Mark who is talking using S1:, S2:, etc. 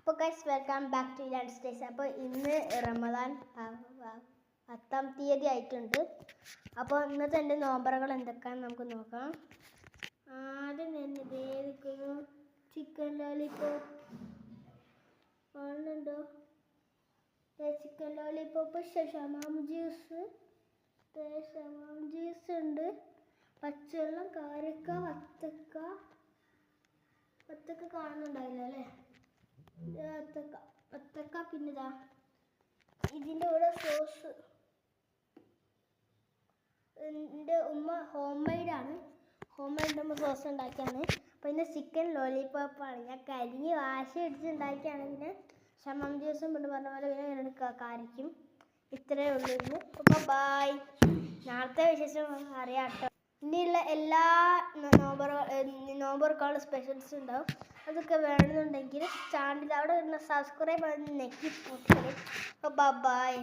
S1: അപ്പോൾ guys welcome back to land stays. അപ്പോൾ ഇന്ന് റമദാൻ 10-ാം തീയതി ആയിട്ടുണ്ട്. അപ്പോൾ ഇന്നത്തെ എൻ്റെ നോമ്പറുകൾ എന്തൊക്കെയാണെന്ന് നമുക്ക് നോക്കാം. ആദ്യം തന്നെ ഇതേക്കുന്നു ചിക്കൻ ലോലിപോപ്പ് കാണുന്നുണ്ടോ? ചിക്കൻ ലോലിപോപ്പ്, ഷമാം ജ്യൂസ് ഉണ്ട്, പച്ചവെള്ളം, കാരക്ക, വത്തക്ക കാണുന്നുണ്ടാവില്ല അല്ലേ? വത്തക്ക. പിന്നെ ഇതാ ഇതിൻ്റെ കൂടെ സോസ്. എൻ്റെ ഉമ്മ ഹോം മെയ്ഡാണ് സോസ് ഉണ്ടാക്കിയാണ്. അപ്പോൾ ഇന്ന് ചിക്കൻ ലോലിപോപ്പാണ്. ഞാൻ കരിഞ്ഞ് വാശി അടിച്ചുണ്ടാക്കിയാണ്. പിന്നെ ഷമാം ജ്യൂസും പിന്നെ പറഞ്ഞ പോലെ പിന്നെ ഞാൻ കാരക്കും. ഇത്രയേ ഉള്ളൂ ഇന്ന്. അപ്പോൾ ബൈ. നാളത്തെ വിശേഷം അറിയാം കേട്ടോ. ഇനിയുള്ള എല്ലാ നോമ്പുറക്കാനുള്ള സ്പെഷ്യൽസ് ഉണ്ടാവും. അതൊക്കെ വേണമെന്നുണ്ടെങ്കിൽ ചാനൽ അവിടെ സബ്സ്ക്രൈബ് നെക്കി. അപ്പോൾ ബൈ.